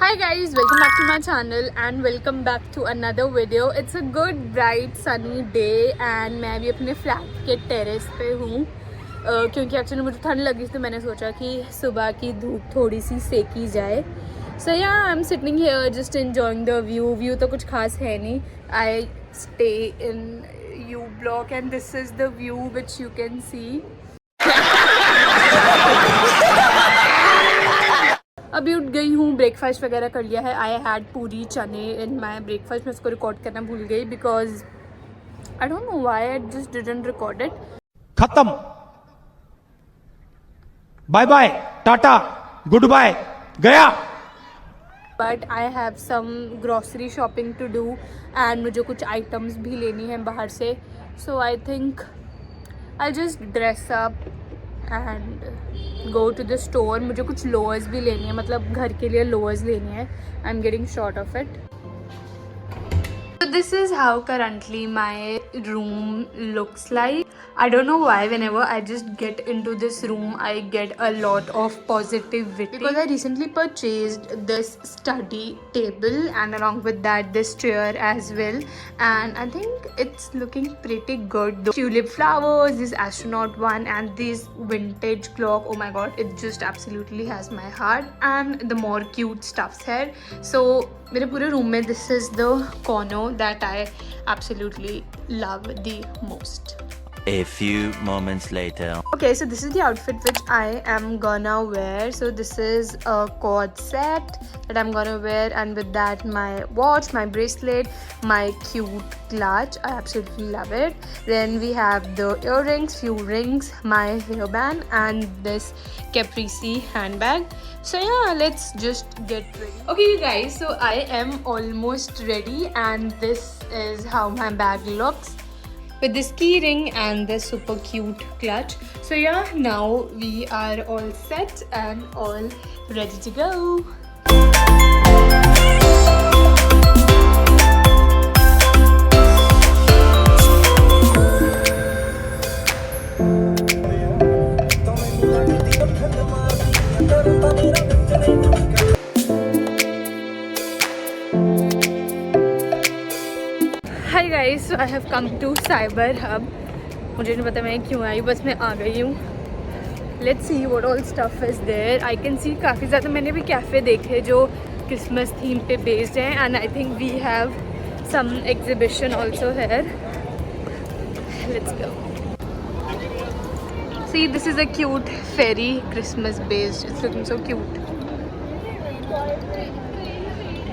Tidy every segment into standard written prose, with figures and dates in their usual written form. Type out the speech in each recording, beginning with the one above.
Hi guys, welcome back to my channel and welcome back to another video. It's a good bright sunny day and मैं भी अपने flat के terrace पे हूँ क्योंकि actually मुझे ठंड लगी तो मैंने सोचा कि सुबह की धूप थोड़ी सी सेकी जाए. So yeah, I'm sitting here just enjoying the view. View तो कुछ खास है नहीं. I stay in U block and this is the view which you can see. अभी उठ गई हूँ, ब्रेकफास्ट वगैरह कर लिया है. आई हैड पूरी चने इन माई ब्रेकफास्ट. मैं उसको रिकॉर्ड करना भूल गई because I don't know why I just didn't record it. खत्म, bye bye, tata, goodbye, गया. But I have some grocery shopping to do and मुझे कुछ आइटम्स भी लेनी है बाहर से. So I think I just dress up and go to the store. मुझे कुछ लोअर्स भी लेनी है, मतलब घर के लिए लोअर्स लेनी है. I am getting short of it. So this is how currently my room looks like. I don't know why whenever I just get into this room I get a lot of positivity because I recently purchased this study table and along with that this chair as well, and I think it's looking pretty good. The tulip flowers, this astronaut one and this vintage clock, oh my god, it just absolutely has my heart. And the more cute stuffs here. So मेरे पूरे room में this is the corner that I absolutely love the most. A few moments later. Okay, so this is the outfit which I am gonna wear. So this is a cord set that I'm gonna wear, and with that my watch, my bracelet, my cute clutch. I absolutely love it. Then we have the earrings, few rings, my hairband and this caprici handbag. So yeah, let's just get ready. Okay you guys, so I am almost ready and this is how my bag looks with this key ring and this super cute clutch. So yeah, now we are all set and all ready to go. Hi guys, so I have come to Cyber Hub. मुझे नहीं पता मैं क्यों आई, बस मैं आ गई हूँ. Let's see what all stuff is there. I can see काफ़ी ज़्यादा मैंने भी कैफ़े देखे जो क्रिसमस थीम पे बेस्ड हैं and I think we have some exhibition also here. Let's go. See, this is a cute ferry, Christmas based. It's looking so cute.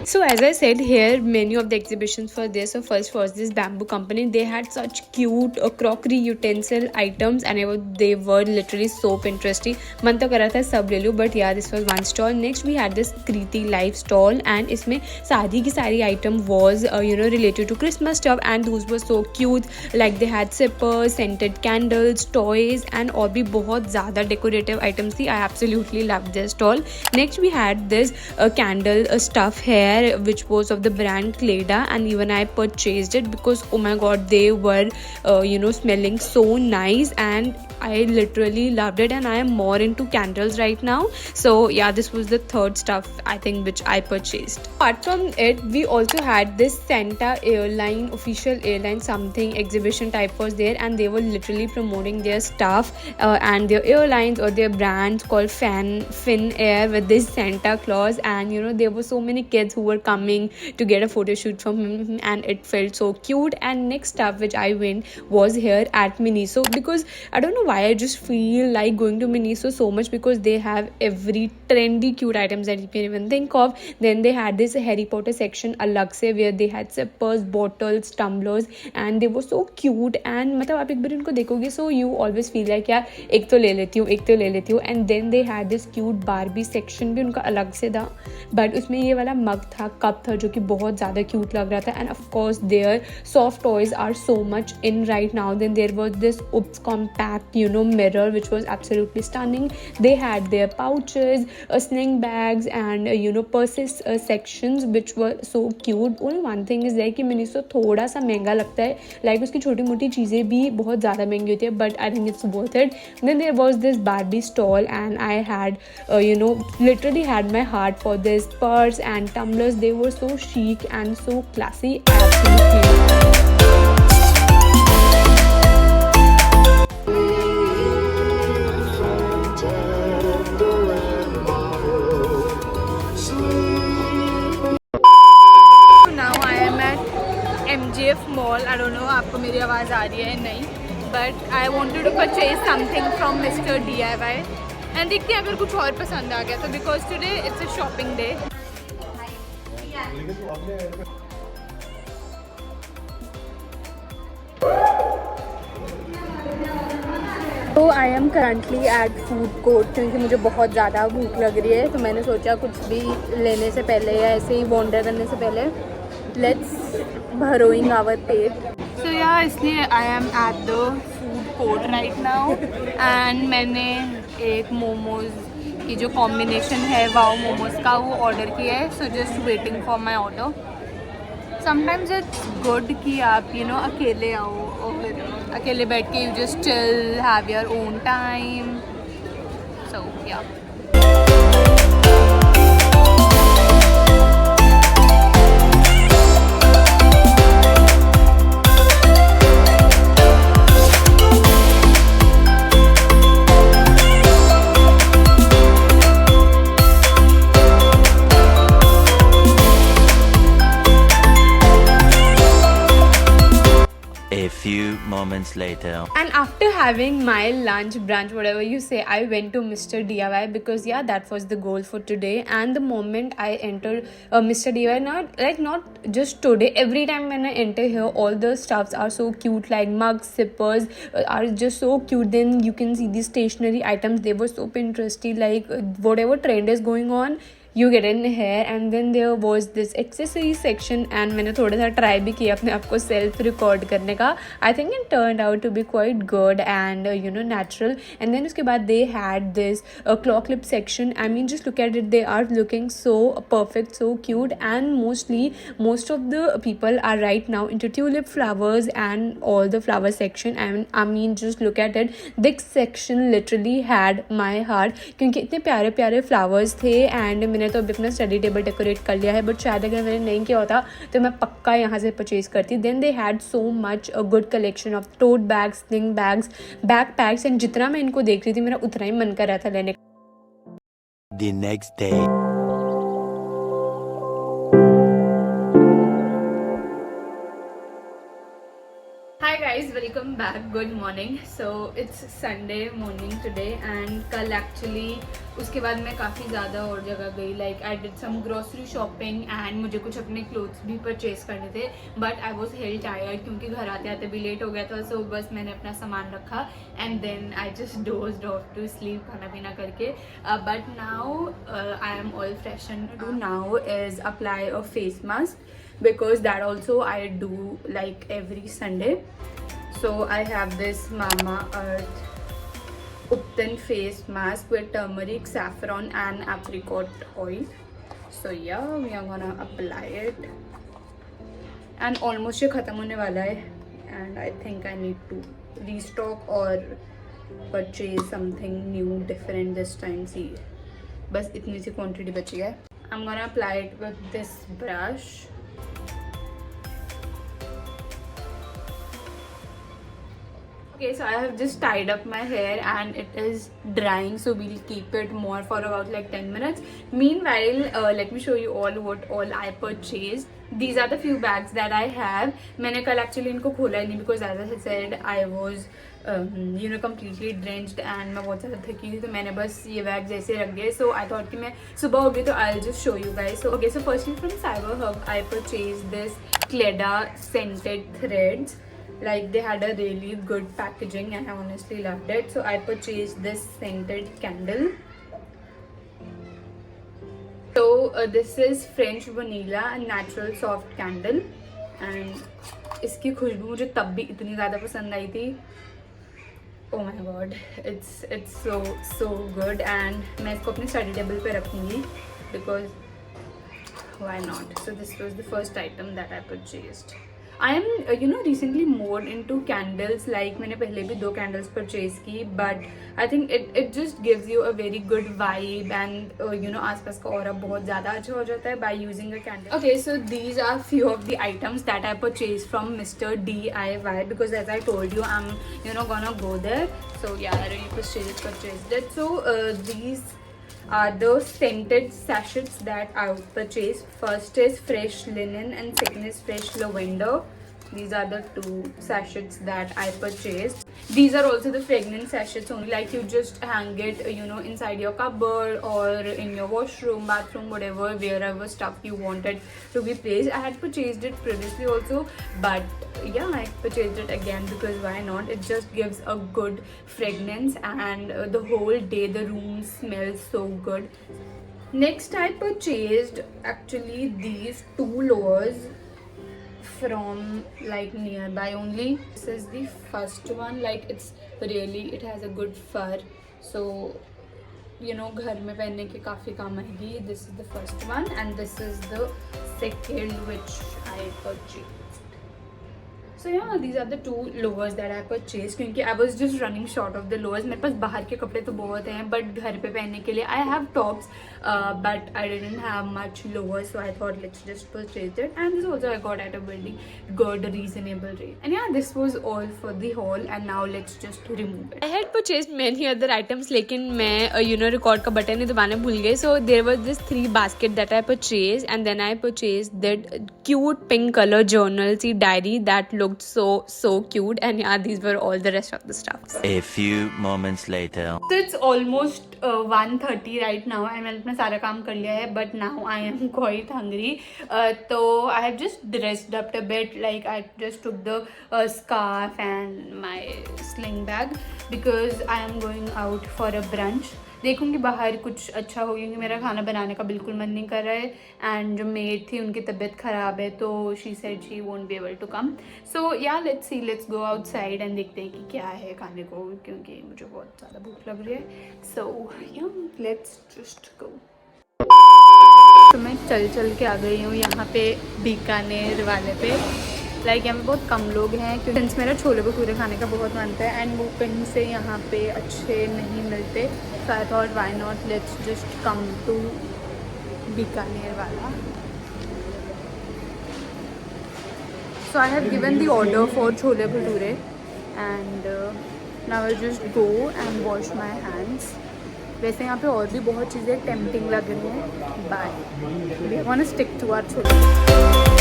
So as I said here, many of the exhibitions were there. So first was this bamboo company. They had such cute crockery utensil items and they were literally so Pinteresty. मन तो कर रहा था सब ले लूँ, but yeah, this was one stall. Next we had this Kriti Life stall and इसमें सारी की सारी item was related to Christmas stuff and those were so cute. Like they had sippers, scented candles, toys and और भी बहुत ज़्यादा decorative items थी. I absolutely loved this stall. Next we had this candle stuff here which was of the brand Cleda and even I purchased it because oh my god, they were smelling so nice and I literally loved it and I am more into candles right now. So yeah, this was the third stuff I think which I purchased. Apart from it, we also had this Santa airline, official airline something exhibition type was there and they were literally promoting their stuff and their airlines or their brands called Finnair with this Santa Claus, and there were so many kids who were coming to get a photo shoot from him and it felt so cute. And next stuff which I went was here at Miniso because I don't know why I just feel like going to Miniso so much because they have every trendy cute items that you can even think of. Then they had this Harry Potter section alag se where they had sippers, bottles, tumblers and they were so cute and मतलब आप एक बार इनको देखोगे so you always feel like यार एक तो ले लेती हूँ. And then they had this cute Barbie section भी उनका अलग से था but उसमें ये वाला मग था, कप था जो कि बहुत ज़्यादा क्यूट लग रहा था. And of course their soft toys are so much in right now. Then there was this Oops compact mirror which was absolutely stunning. They had their pouches, sling bags and purses sections which were so cute. Only one thing is there कि मैंने इसको थोड़ा सा महंगा लगता है, like उसकी छोटी मोटी चीज़ें भी बहुत ज़्यादा महंगी होती है, but I think it's worth it. Then there was this Barbie stall and I had literally had my heart for this purse and tumblers. They were so chic and so classy. I absolutely now I am at MGF Mall. I don't know आपको मेरी आवाज़ आ रही है नहीं, but I wanted to purchase something from Mr. DIY and देखते हैं अगर कुछ और पसंद आ गया तो, because today it's a shopping day. तो I am currently at food court क्योंकि मुझे बहुत ज़्यादा भूख लग रही है, तो मैंने सोचा कुछ भी लेने से पहले या ऐसे ही वॉन्डर करने से पहले लेट्स भरोइंग आवर पेट. सो या इसलिए I am at the food court right now and मैंने एक मोमोज की जो कॉम्बिनेशन है वाओ मोमोज का वो ऑर्डर किया है. So just waiting for my order. Sometimes it's good कि आप अकेले आओ और अकेले बैठ के you just chill, have your own time. So yeah A few moments later. And after having my lunch, brunch, whatever you say, I went to Mr. DIY because yeah, that was the goal for today. And the moment I entered Mr. DIY, not just today, every time when I enter here, all the stuffs are so cute, like mugs, sippers are just so cute. Then you can see these stationery items, they were so Pinteresty, like whatever trend is going on, you get in here. And then there was this accessory section and मैंने थोड़ा सा try भी किया अपने आप को self record करने का. I think it turned out to be quite good and natural. And then उसके बाद they had this claw clip section. I mean just look at it, they are looking so perfect, so cute. And most of the people are right now into tulip flowers and all the flower section. And I mean just look at it, this section literally had my heart क्योंकि इतने प्यारे प्यारे flowers थे. and मैंने तो अभी अपना study table decorate कर लिया है, बट शायद अगर मैंने नहीं किया होता तो मैं पक्का यहाँ से परचेज करती. Then they had so much a good collection of tote bags, sling bags, backpacks. And जितना मैं इनको देख रही थी मेरा उतना ही मन कर रहा था लेने का. The next day. Hi guys, welcome back. Good morning. So it's Sunday morning today and कल actually उसके बाद मैं काफ़ी ज़्यादा और जगह गई. Like I did some grocery shopping and मुझे कुछ अपने clothes भी purchase करने थे, but I was hell tired क्योंकि घर आते आते भी लेट हो गया था. So बस मैंने अपना सामान रखा and then I just dozed off to sleep खाना पीना करके. But now I am all fresh and do now is apply a face mask because that also I do like every Sunday. So I have this Mama Earth Upton face mask with turmeric, saffron and apricot oil. So yeah, we are gonna apply it and almost ये ख़त्म होने वाला है and I think I need to restock or purchase something new different this time. See, बस इतनी सी quantity बची है. I'm gonna apply it with this brush. Okay, so I have just tied up my hair and it is drying, so we'll keep it more for about like 10 minutes. Meanwhile, let me show you all what all I purchased. These are the few bags that I have. मैंने कल actually इनको खोला ही नहीं because as I said I was completely drenched and मैं बहुत ज़्यादा थकी थी, तो मैंने बस ये बैग जैसे रख दिए. So I thought कि मैं सुबह होगी तो I'll just show you guys. So okay, so firstly from CyberHub I purchased this Cleda scented threads. Like they had a really good packaging and I honestly loved it. So I purchased this scented candle. So this is French vanilla and natural soft candle and इसकी खुशबू मुझे तब भी इतनी ज़्यादा पसंद आई थी. oh my god, it's so good. And मैं इसको अपने स्टडी टेबल पे रखूँगी because why not. So this was the first item that I purchased. I am recently more into candles. Like मैंने पहले भी 2 candles purchase की, but I think it just gives you a very good vibe and आसपास का aura बहुत ज़्यादा अच्छा हो जाता है by using a candle. Okay, so these are few of the items that I purchased from Mr. DIY because as I told you I'm gonna go there. So yeah, I really purchased it. So these are the scented sachets that I purchased. First is fresh linen and second is fresh lavender. These are the 2 sachets that I purchased. These are also the fragrance sachets only, like you just hang it inside your cupboard or in your washroom, bathroom, whatever, wherever stuff you wanted to be placed. I had purchased it previously also, but yeah, I purchased it again because why not. It just gives a good fragrance and the whole day the room smells so good. Next I purchased actually these 2 lowers from like nearby only. This is the first one. Like it has a good fur, so घर में पहनने के काफ़ी काम आएगी. This is the first one and this is the second which I purchased. So yeah, these are the 2 lowers that I purchased क्योंकि I was just running short of the lowers. मेरे पास बाहर के कपड़े तो बहुत हैं but घर पे पहनने के लिए I have tops but I didn't have much lowers, so I thought let's just purchase it. And this also I got at a very good reasonable rate. And yeah, this was all for the haul and now let's just remove it. I had purchased many other items लेकिन मैं record का button ही दबाना भूल गई. So there was this 3 basket that I purchased and then I purchased that cute pink color journal diary that looked so cute. And yeah, these were all the rest of the stuff. A few moments later. So it's almost 1:30 right now and मैंने अपना सारा काम कर लिया है, but now I am quite hungry. So I have just dressed up a bit. Like I just took the scarf and my sling bag because I am going out for a brunch. देखूँगी बाहर कुछ अच्छा हो क्योंकि मेरा खाना बनाने का बिल्कुल मन नहीं कर रहा है. एंड जो मेड थी उनकी तबीयत ख़राब है तो she said she won't be able to come. So yeah let's go outside and देखते हैं कि क्या है खाने को क्योंकि मुझे बहुत ज़्यादा भूख लग रही है. सो या लेट्स जस्ट गो. तो मैं चल के आ गई हूँ यहाँ पे बीकानेर वाले पे. लाइक यहाँ पे बहुत कम लोग हैं क्योंकि मेरा छोले भटूरे खाने का बहुत मन था एंड वो कहीं से यहाँ पे अच्छे नहीं मिलते. So I thought why not let's just come to Bikanervala. So I have given the order for chole bhature and now I just go and wash my hands. वैसे यहाँ पे और भी बहुत चीज़ें टेम्पटिंग लग रही हैं but we want to stick to our chole.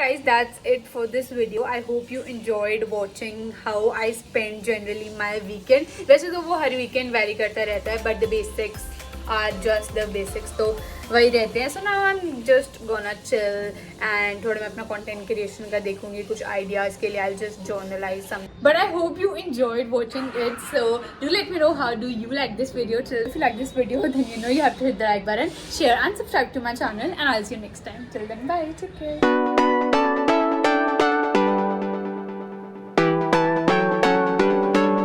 Guys, that's it for this video. I hope you enjoyed watching how I spend generally my weekend. वैसे तो वो हर weekend vary करता रहता है but the basics are just the basics, तो वही रहते हैं. So now I'm just gonna chill and थोड़ा मैं अपना content creation का देखूंगी कुछ ideas के लिए. I'll just journalize some. But I hope you enjoyed watching it. So do let me know how do you like this video. If you like this video then you have to hit the like button, share and subscribe to my channel and I'll see you next time. Till then, bye, take care.